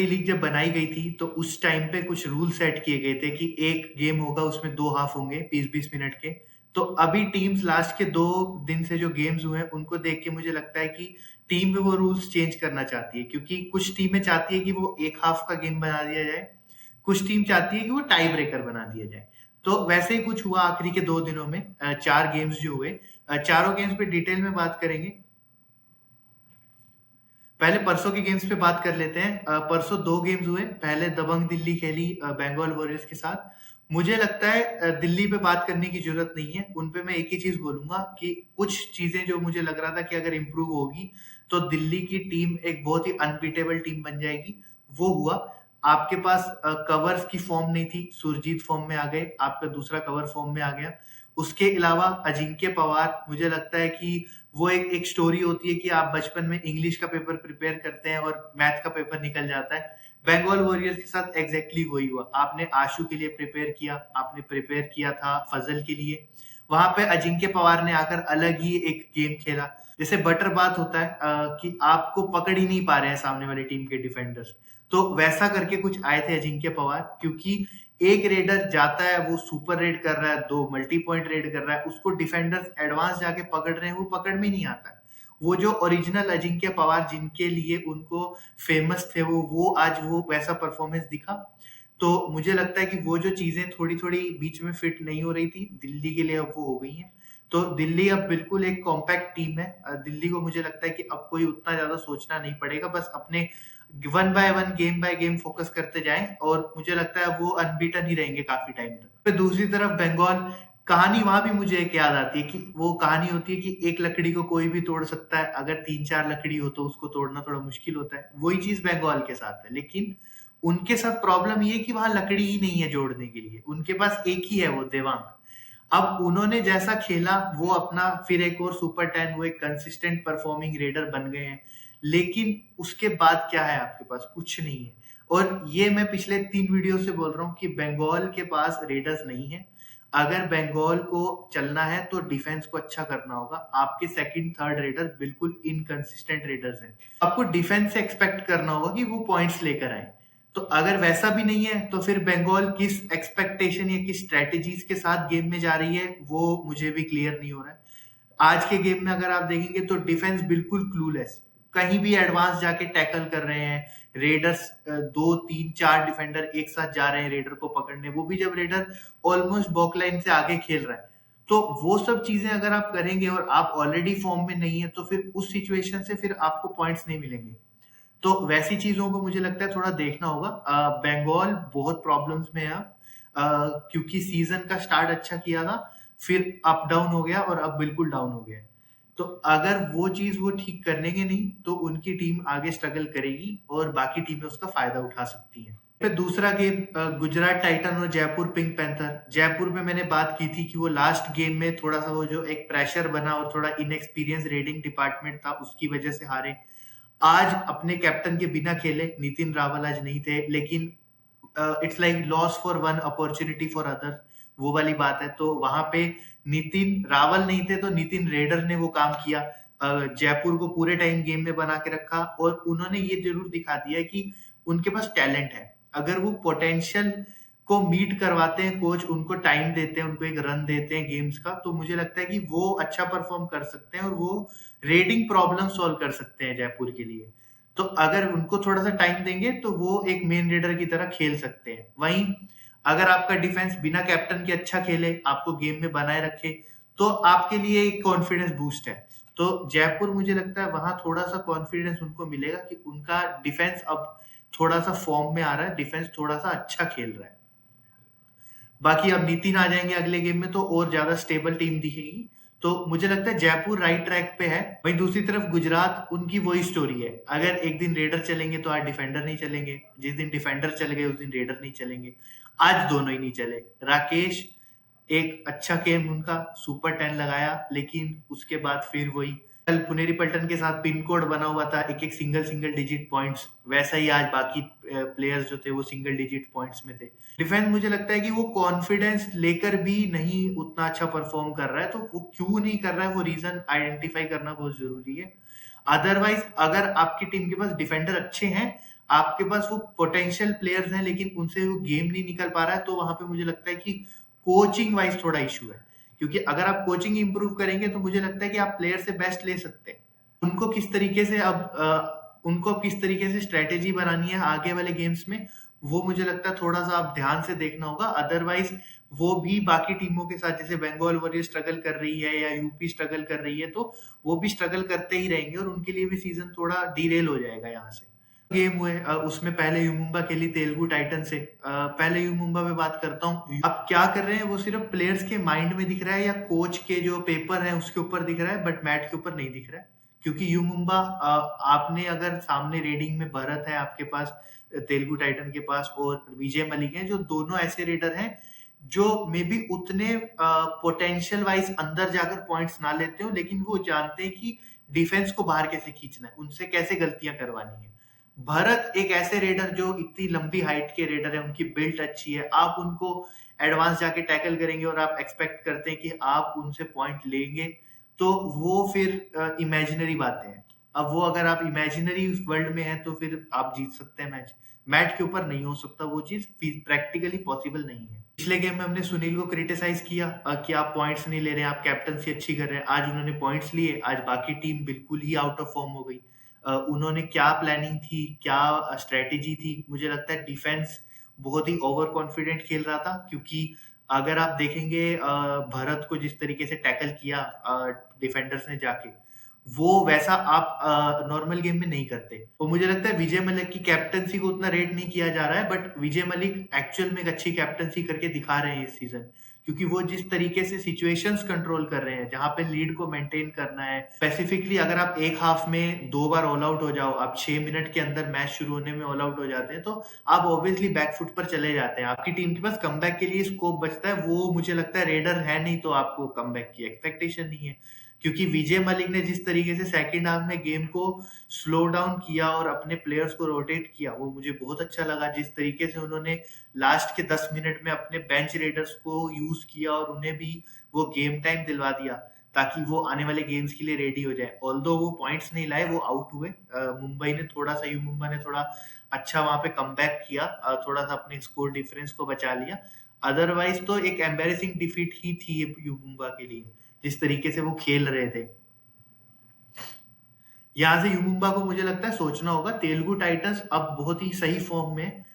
League जब बनाई गई थी तो उस टाइम पे कुछ रूल सेट किए गए थे कि एक गेम होगा उसमें 2 हाफ होंगे 20-20 मिनट के। तो अभी टीम्स लास्ट के 2 दिन से जो गेम्स हुए हैं उनको देख के मुझे लगता है कि टीम में वो रूल्स चेंज करना चाहती है, क्योंकि कुछ टीमें चाहती है कि वो एक हाफ का गेम बना दिया जाए, कुछ टीम चाहती है कि वो टाई ब्रेकर बना दिया जाए। तो वैसे ही कुछ हुआ आखिरी के 2 दिनों में। 4 गेम्स जो हुए, चारों गेम्स पे डिटेल में बात करेंगे। पहले परसों के गेम्स पे बात कर लेते हैं। परसों 2 गेम्स हुए। पहले दबंग दिल्ली खेली बंगाल वॉरियर्स के साथ। मुझे लगता है दिल्ली पे बात करने की जरूरत नहीं है। उन पे मैं एक ही चीज बोलूंगा कि कुछ चीजें जो मुझे लग रहा था कि अगर इम्प्रूव होगी तो दिल्ली की टीम एक बहुत ही अनबीटेबल टीम बन जाएगी, वो हुआ। आपके पास कवर्स की फॉर्म नहीं थी, सुरजीत फॉर्म में आ गए, आपका दूसरा कवर फॉर्म में आ गया। उसके अलावा अजिंक्य पवार, मुझे लगता है कि वो एक स्टोरी होती है कि आप बचपन में इंग्लिश का पेपर प्रिपेयर करते हैं और मैथ का पेपर निकल जाता है। बंगाल वॉरियर्स के साथ एग्जैक्टली वही हुआ। आपने आशु के लिए प्रिपेयर किया, आपने प्रिपेयर किया था फजल के लिए, वहां पे अजिंक्य पवार ने आकर अलग ही एक गेम खेला। जैसे बटर बात होता है कि आपको पकड़ ही नहीं पा रहे हैं सामने वाली टीम के डिफेंडर्स, तो वैसा करके कुछ आए थे अजिंक्य पवार। क्योंकि एक रेडर जाता है, वो सुपर रेड कर रहा है, 2 मल्टी पॉइंट रेड कर रहा है, उसको डिफेंडर्स एडवांस जाके पकड़ रहे हैं, वो पकड़ में नहीं आता है। वो जो ओरिजिनल अजिंक्य पवार जिनके लिए उनको फेमस थे, वो आज वो वैसा परफॉर्मेंस दिखा। तो मुझे लगता है कि वो जो चीजें थोड़ी थोड़ी बीच में फिट नहीं हो रही थी दिल्ली के लिए, अब वो हो गई हैं। तो दिल्ली अब बिल्कुल एक कॉम्पैक्ट टीम है। दिल्ली को मुझे लगता है कि अब कोई उतना ज्यादा सोचना नहीं पड़ेगा, बस अपने one by one game by game focus करते जाएं और मुझे लगता है वो अनबीटन ही रहेंगे काफी टाइम तक। फिर दूसरी तरफ बंगाल, कहानी वहां भी मुझे एक याद आती है कि वो कहानी होती है कि एक लकड़ी को कोई भी तोड़ सकता है, अगर 3-4 लकड़ी हो तो उसको तोड़ना थोड़ा मुश्किल होता है। वही चीज बंगाल के साथ है, लेकिन उनके साथ प्रॉब्लम ये है कि वहां लकड़ी ही नहीं है जोड़ने के लिए, उनके पास एक ही है, वो देवांग। अब उन्होंने जैसा खेला वो अपना फिर एक और सुपर 10, वो एक कंसिस्टेंट परफॉर्मिंग रेडर बन गए हैं। लेकिन उसके बाद क्या है, आपके पास कुछ नहीं है। और ये मैं पिछले 3 वीडियो से बोल रहा हूँ कि बंगाल के पास रेडर्स नहीं है। अगर बंगाल को चलना है तो डिफेंस को अच्छा करना होगा। आपके सेकंड थर्ड रेडर बिल्कुल इनकंसिस्टेंट रेडर्स हैं। आपको डिफेंस से एक्सपेक्ट करना होगा कि वो पॉइंट्स लेकर आए। तो अगर वैसा भी नहीं है तो फिर बंगाल किस एक्सपेक्टेशन या किस स्ट्रेटेजीज के साथ गेम में जा रही है, वो मुझे भी क्लियर नहीं हो रहा है। आज के गेम में अगर आप देखेंगे तो डिफेंस बिल्कुल क्लूलेस, कहीं भी एडवांस जाके टैकल कर रहे हैं। रेडर्स 2-3-4 डिफेंडर एक साथ जा रहे हैं रेडर को पकड़ने, वो भी जब रेडर ऑलमोस्ट बॉक लाइन से आगे खेल रहा है। तो वो सब चीजें अगर आप करेंगे और आप ऑलरेडी फॉर्म में नहीं है तो फिर उस सिचुएशन से फिर आपको पॉइंट्स नहीं मिलेंगे। तो वैसी चीजों को मुझे लगता है थोड़ा देखना होगा। बंगाल बहुत प्रॉब्लम्स में है अब, क्योंकि सीजन का स्टार्ट अच्छा किया था, फिर अप डाउन हो गया और अब बिल्कुल डाउन हो गया है। तो अगर वो चीज वो ठीक करेंगे नहीं तो उनकी टीम आगे स्ट्रगल करेगी और बाकी टीमें उसका फायदा उठा सकती हैं। फिर दूसरा गेम गुजरात टाइटन और जयपुर पिंक पैंथर। जयपुर में मैंने बात की थी कि वो लास्ट गेम में थोड़ा सा वो जो एक प्रेशर बना और थोड़ा इनएक्सपीरियंस रेडिंग डिपार्टमेंट था उसकी वजह से हारे। आज अपने कैप्टन के बिना खेले, नितिन रावल आज नहीं थे, लेकिन it's like loss for one opportunity for other, वो वाली बात है। तो वहां पे नितिन रावल नहीं थे तो नितिन रेडर ने वो काम किया। जयपुर को पूरे टाइम गेम में बना के रखा और उन्होंने ये जरूर दिखा दिया कि उनके पास टैलेंट है। अगर वो पोटेंशियल को मीट करवाते हैं, कोच उनको टाइम देते हैं, उनको एक रन देते हैं गेम्स का, तो मुझे लगता है कि वो अच्छा परफॉर्म कर सकते हैं और वो रेडिंग प्रॉब्लम सॉल्व कर सकते हैं जयपुर के लिए। तो अगर उनको थोड़ा सा टाइम देंगे तो वो एक मेन रेडर की तरह खेल सकते हैं। वहीं अगर आपका डिफेंस बिना कैप्टन के अच्छा खेले, आपको गेम में बनाए रखे, तो आपके लिए एक कॉन्फिडेंस बूस्ट है। तो जयपुर मुझे लगता है वहां थोड़ा सा कॉन्फिडेंस उनको मिलेगा कि उनका डिफेंस अब थोड़ा सा फॉर्म में आ रहा है, डिफेंस थोड़ा सा अच्छा खेल रहा है। बाकी अब नितिन आ जाएंगे अगले गेम में तो और ज्यादा स्टेबल टीम दिखेगी। तो मुझे लगता है जयपुर राइट ट्रैक पे है। वहीं दूसरी तरफ गुजरात, उनकी वही स्टोरी है। अगर एक दिन रेडर चलेंगे तो आज डिफेंडर नहीं चलेंगे, जिस दिन डिफेंडर चल गए उस दिन रेडर नहीं चलेंगे। आज दोनों ही नहीं चले। राकेश एक अच्छा गेम उनका, सुपर 10 लगाया, लेकिन उसके बाद फिर वही कल पुनेरी पल्टन के साथ पिन कोड बना हुआ था, एक एक सिंगल सिंगल डिजिट पॉइंट्स, वैसा ही आज बाकी प्लेयर्स जो थे वो सिंगल डिजिट पॉइंट्स में थे। डिफेंस मुझे लगता है कि वो कॉन्फिडेंस लेकर भी नहीं उतना अच्छा परफॉर्म कर रहा है, तो वो क्यों नहीं कर रहा है वो रीजन आइडेंटिफाई करना बहुत जरूरी है। अदरवाइज अगर आपकी टीम के पास डिफेंडर अच्छे हैं, आपके पास वो पोटेंशियल प्लेयर्स हैं लेकिन उनसे वो गेम नहीं निकल पा रहा है, तो वहां पे मुझे लगता है कि कोचिंग वाइज थोड़ा इशू है। क्योंकि अगर आप कोचिंग इंप्रूव करेंगे तो मुझे लगता है कि आप प्लेयर से बेस्ट ले सकते हैं। उनको किस तरीके से उनको किस तरीके से स्ट्रेटेजी बनानी है आगे वाले गेम्स में, वो मुझे लगता है थोड़ा सा आप ध्यान से देखना होगा। अदरवाइज वो भी बाकी टीमों के साथ, जैसे बंगाल वॉरियर्स स्ट्रगल कर रही है या यूपी स्ट्रगल कर रही है, तो वो भी स्ट्रगल करते ही रहेंगे और उनके लिए भी सीजन थोड़ा डीरेल हो जाएगा यहाँ से। गेम हुए उसमें पहले यूमुम्बा खेली तेलुगु टाइटन से। पहले यूमुम्बा पे बात करता हूँ। अब क्या कर रहे हैं वो सिर्फ प्लेयर्स के माइंड में दिख रहा है या कोच के जो पेपर है उसके ऊपर दिख रहा है, बट मैट के ऊपर नहीं दिख रहा है। क्योंकि यूमुम्बा, आपने अगर सामने रेडिंग में भरत है आपके पास तेलुगु टाइटन के पास, और विजय मलिक है, जो दोनों ऐसे रेडर हैं जो मे बी उतने पोटेंशियल वाइज अंदर जाकर पॉइंट्स ना लेते हो, लेकिन वो जानते हैं कि डिफेंस को बाहर कैसे खींचना है, उनसे कैसे गलतियां करवानी है। भरत एक ऐसे रेडर जो इतनी लंबी हाइट के रेडर है, उनकी बिल्ट अच्छी है, आप उनको एडवांस जाके टैकल करेंगे और आप एक्सपेक्ट करते हैं कि आप उनसे पॉइंट लेंगे, तो वो फिर इमेजिनरी बातें हैं। अब वो अगर आप इमेजिनरी वर्ल्ड में हैं तो फिर आप जीत सकते हैं मैच, मैट के ऊपर नहीं हो सकता वो चीज, प्रैक्टिकली पॉसिबल नहीं है। पिछले गेम में हमने सुनील को क्रिटिसाइज किया कि आप पॉइंट्स नहीं ले रहे हैं, आप कैप्टनसी अच्छी कर रहे हैं। आज उन्होंने पॉइंट्स लिए, आज बाकी टीम बिल्कुल ही आउट ऑफ फॉर्म हो गई। उन्होंने क्या प्लानिंग थी, क्या स्ट्रेटेजी थी, मुझे लगता है डिफेंस बहुत ही ओवर कॉन्फिडेंट खेल रहा था। क्योंकि अगर आप देखेंगे भरत को जिस तरीके से टैकल किया डिफेंडर्स ने जाके, वो वैसा आप नॉर्मल गेम में नहीं करते। तो मुझे लगता है विजय मलिक की कैप्टनसी को उतना रेट नहीं किया जा रहा है, बट विजय मलिक एक्चुअल में एक अच्छी कैप्टनसी करके दिखा रहे हैं इस सीजन। क्योंकि वो जिस तरीके से सिचुएशंस कंट्रोल कर रहे हैं, जहां पे लीड को मेंटेन करना है, स्पेसिफिकली अगर आप एक हाफ में 2 बार ऑल आउट हो जाओ, आप 6 मिनट के अंदर मैच शुरू होने में ऑल आउट हो जाते हैं, तो आप ऑब्वियसली बैकफुट पर चले जाते हैं। आपकी टीम के पास कमबैक के लिए स्कोप बचता है, वो मुझे लगता है रेडर है नहीं, तो आपको कमबैक की एक्सपेक्टेशन नहीं है। क्योंकि विजय मलिक ने जिस तरीके से सेकंड हाफ में गेम को स्लो डाउन किया और अपने प्लेयर्स को रोटेट किया, वो मुझे बहुत अच्छा लगा। जिस तरीके से उन्होंने लास्ट के 10 मिनट में अपने बेंच रेडर्स को यूज किया और उन्हें भी वो गेम टाइम दिलवा दिया, ताकि वो आने वाले गेम्स के लिए रेडी हो जाए। ऑल्दो वो पॉइंट्स नहीं लाए, वो आउट हुए। मुंबई ने थोड़ा सा, यू मुंबई ने थोड़ा अच्छा वहां पे कमबैक किया, थोड़ा सा अपने स्कोर डिफरेंस को बचा लिया। अदरवाइज तो एक एम्बेरसिंग डिफीट ही थी ये यू मुंबा के लिए, जिस तरीके से वो खेल रहे थे। यहाँ से युमुम्बा को मुझे लगता है सोचना होगा। तेलुगु टाइटंस अब बहुत ही सही फॉर्म में,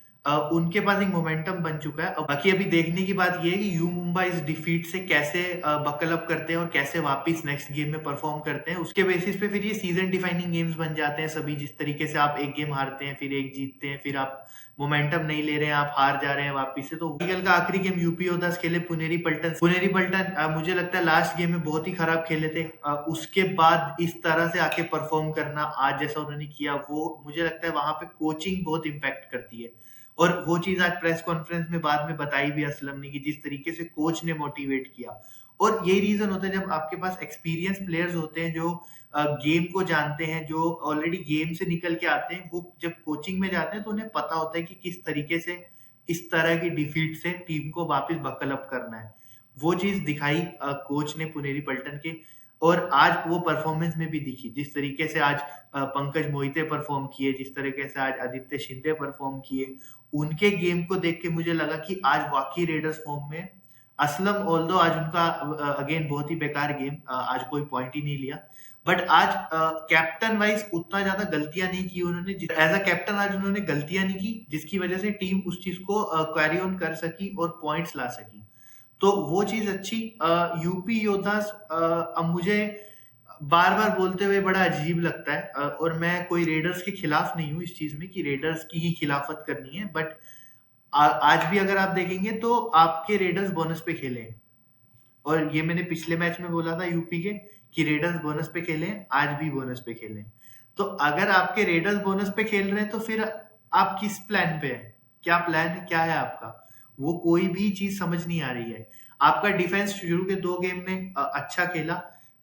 उनके पास एक मोमेंटम बन चुका है। अब बाकी अभी देखने की बात यह है कि यू मुंबा इस डिफीट से कैसे बकल अप करते हैं और कैसे वापस नेक्स्ट गेम में परफॉर्म करते हैं। उसके बेसिस पे फिर ये सीजन डिफाइनिंग गेम्स बन जाते हैं सभी। जिस तरीके से आप एक गेम हारते हैं, फिर एक जीतते हैं, फिर आप मोमेंटम नहीं ले रहे हैं, आप हार जा रहे हैं वापिस से। तो कल का आखिरी गेम यूपी योद्धास खेले पुनेरी पल्टन। पुनेरी पल्टन मुझे लगता है लास्ट गेम में बहुत ही खराब खेले थे। उसके बाद इस तरह से आके परफॉर्म करना आज जैसा उन्होंने किया, वो मुझे लगता है वहां पे कोचिंग बहुत इम्पैक्ट करती है। और वो चीज आज प्रेस कॉन्फ्रेंस में बाद में बताई भी असलम ने, कि जिस तरीके से कोच ने मोटिवेट किया। और यही रीजन होता है जब आपके पास एक्सपीरियंस प्लेयर्स होते हैं जो गेम को जानते हैं, जो ऑलरेडी गेम से निकल के आते हैं, वो जब कोचिंग में जाते हैं तो उन्हें पता होता है कि किस तरीके से इस तरह की डिफीट से टीम को वापस बकल अप करना है। वो चीज दिखाई कोच ने पुनेरी पल्टन के, और आज वो परफॉर्मेंस में भी दिखी। जिस तरीके से आज पंकज मोहिते परफॉर्म किए, जिस तरीके से आज आदित्य शिंदे परफॉर्म किए, उनके गेम को देख के मुझे लगा कि आज वाकई रेडर्स फॉर्म में। असलम ऑल्दो आज उनका अगेन बहुत ही बेकार गेम, आज कोई पॉइंट ही नहीं लिया। बट आज कैप्टन वाइज उतना ज्यादा गलतियां नहीं की उन्होंने। एज अ कैप्टन आज उन्होंने गलतियां नहीं की, जिसकी वजह से टीम उस चीज को कैरी ऑन कर सकी और पॉइंट्स ला सकी। तो वो चीज अच्छी। यूपी योद्धास, अब मुझे बार बार बोलते हुए बड़ा अजीब लगता है, और मैं कोई रेडर्स के खिलाफ नहीं हूँ इस चीज में कि रेडर्स की ही खिलाफत करनी है, बट आज भी अगर आप देखेंगे तो आपके रेडर्स बोनस पे खेले हैं। और ये मैंने पिछले मैच में बोला था यूपी के, कि रेडर्स बोनस पे खेले हैं, आज भी बोनस पे खेले हैं। तो अगर आपके रेडर्स बोनस पे खेल रहे हैं तो फिर आप किस प्लान पे है, क्या प्लान है, क्या है आपका, वो कोई भी चीज समझ नहीं आ रही है। आपका डिफेंस शुरू के 2 गेम में अच्छा खेला।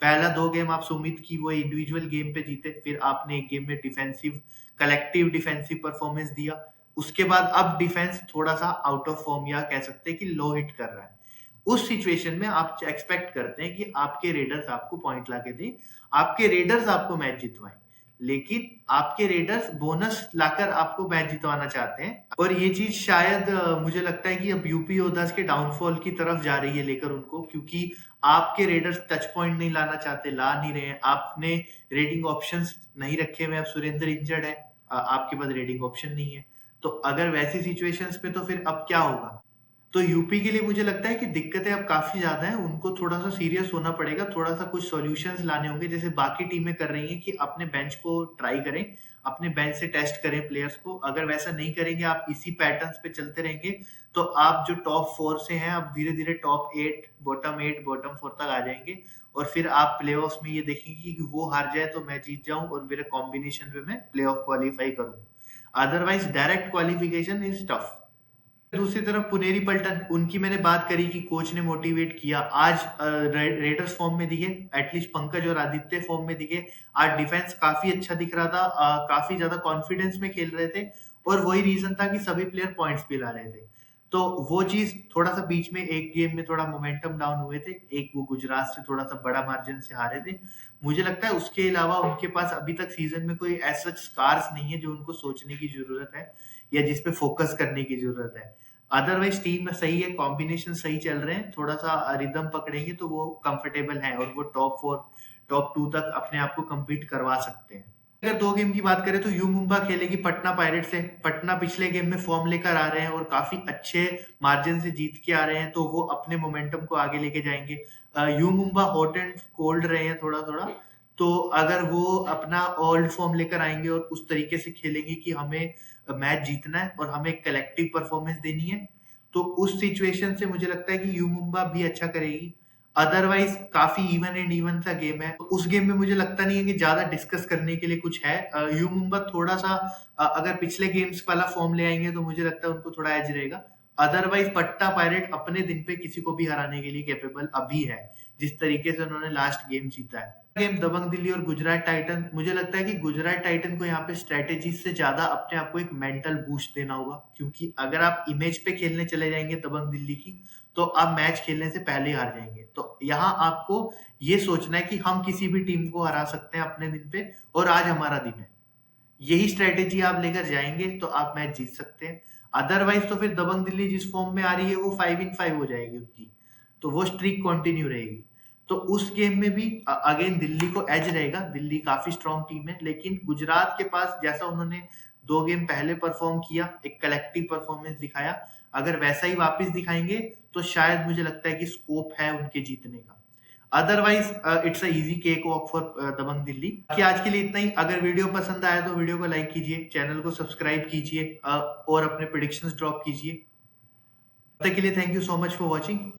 पहला 2 गेम आप सुमित की वो इंडिविजुअल गेम पे जीते, फिर आपने एक गेम में डिफेंसिव, कलेक्टिव डिफेंसिव परफॉर्मेंस दिया। उसके बाद अब डिफेंस थोड़ा सा आउट ऑफ फॉर्म, या कह सकते हैं कि लो हिट कर रहा है। उस सिचुएशन में आप एक्सपेक्ट करते हैं कि आपके रेडर्स आपको पॉइंट लाके दें, आपके रेडर्स आपको मैच जितवाएं। लेकिन आपके रेडर्स बोनस लाकर आपको मैच जितवाना चाहते हैं और ये चीज शायद मुझे लगता है कि अब यूपी योद्धास के डाउनफॉल की तरफ जा रही है लेकर उनको, क्योंकि आपके रेडर्स टच पॉइंट नहीं लाना चाहते, ला नहीं रहे हैं, आपने रेडिंग ऑप्शंस नहीं रखे हुए, अब सुरेंद्र इंजर्ड है, आपके पास रेडिंग ऑप्शन नहीं है, तो अगर वैसी सिचुएशंस में तो फिर अब क्या होगा। तो यूपी के लिए मुझे लगता है कि दिक्कतें अब काफी ज्यादा हैं, उनको थोड़ा सा सीरियस होना पड़ेगा, थोड़ा सा कुछ सॉल्यूशंस लाने होंगे जैसे बाकी टीमें कर रही हैं कि अपने बेंच को ट्राई करें, अपने बेंच से टेस्ट करें प्लेयर्स को। अगर वैसा नहीं करेंगे, आप इसी पैटर्न्स पे चलते रहेंगे, तो आप जो टॉप 4 से हैं आप धीरे धीरे टॉप 8, बॉटम 4 तक आ जाएंगे और फिर आप प्लेऑफ्स में ये देखेंगे कि वो हार जाए तो मैं जीत जाऊं और मेरे कॉम्बिनेशन में मैं प्लेऑफ क्वालिफाई करूं। Otherwise direct qualification is tough. दूसरी तरफ पुनेरी पल्टन, उनकी मैंने बात करी कि कोच ने मोटिवेट किया, आज रेडर्स फॉर्म में दिखे, एटलीस्ट पंकज और आदित्य फॉर्म में दिखे, आज डिफेंस काफी अच्छा दिख रहा था, काफी ज्यादा कॉन्फिडेंस में खेल रहे थे और वही रीजन था कि सभी प्लेयर पॉइंट्स भी ला रहे थे। तो वो चीज थोड़ा सा बीच में एक गेम में थोड़ा मोमेंटम डाउन हुए थे, एक वो गुजरात से थोड़ा सा बड़ा मार्जिन से हारे थे। मुझे लगता है उसके अलावा उनके पास अभी तक सीजन में कोई ऐसा स्कार्स नहीं है जो उनको सोचने की जरूरत है या जिसपे फोकस करने की जरूरत है। अदरवाइज टीम में सही है, कॉम्बिनेशन सही चल रहे हैं, थोड़ा सा रिदम पकड़ेंगे तो वो कंफर्टेबल है और वो टॉप 4 टॉप 2 तक अपने आप को कम्पीट करवा सकते हैं। अगर 2 गेम की बात करें तो यू मुंबा खेलेगी पटना पायरेट से। पटना पिछले गेम में फॉर्म लेकर आ रहे हैं और काफी अच्छे मार्जिन से जीत के आ रहे हैं, तो वो अपने मोमेंटम को आगे लेके जाएंगे। You Mumba hot and cold रहे हैं थोड़ा थोड़ा, तो अगर वो अपना ओल्ड फॉर्म लेकर आएंगे और उस तरीके से खेलेंगे कि हमें मैच जीतना है और हमें कलेक्टिव परफॉर्मेंस देनी है, तो उस सिचुएशन से मुझे लगता है कि यू मुंबा भी अच्छा करेगी। अदरवाइज काफी इवन एंड इवन सा गेम है, उस गेम में मुझे लगता नहीं है कि ज्यादा डिस्कस करने के लिए कुछ है। यू मुंबा थोड़ा सा अगर पिछले गेम्स वाला फॉर्म ले आएंगे तो मुझे लगता है उनको थोड़ा एज रहेगा। अदरवाइज पट्टा पायरेट अपने दिन पे किसी को भी हराने के लिए कैपेबल अभी है, जिस तरीके से उन्होंने लास्ट गेम जीता है। गेम दबंग दिल्ली और गुजरात टाइटन, मुझे लगता है कि गुजरात टाइटन को यहाँ पे स्ट्रेटेजी से ज्यादा अपने आप को एक मेंटल बूस्ट देना होगा, क्योंकि अगर आप इमेज पे खेलने चले जाएंगे दबंग दिल्ली की, तो आप मैच खेलने से पहले ही हार जाएंगे। तो यहाँ आपको ये सोचना है कि हम किसी भी टीम को हरा सकते हैं अपने दिन पे और आज हमारा दिन है। यही स्ट्रेटेजी आप लेकर जाएंगे तो आप मैच जीत सकते हैं। अदरवाइज तो फिर दबंग दिल्ली जिस फॉर्म में आ रही है वो 5-5 हो जाएगी उनकी, तो वो स्ट्रीक कंटिन्यू रहेगी। तो उस गेम में भी अगेन दिल्ली को एज रहेगा, दिल्ली काफी स्ट्रॉन्ग टीम है, लेकिन गुजरात के पास जैसा उन्होंने 2 गेम पहले परफॉर्म किया, एक कलेक्टिव परफॉर्मेंस दिखाया, अगर वैसा ही वापस दिखाएंगे तो शायद मुझे लगता है कि स्कोप है उनके जीतने का। Otherwise it's a easy cake walk for Dabang Delhi. कि आज के लिए इतना ही। अगर वीडियो पसंद आया तो वीडियो को लाइक कीजिए, चैनल को सब्सक्राइब कीजिए और अपने प्रेडिक्शंस ड्रॉप कीजिए। तब तक के लिए thank you so much for watching.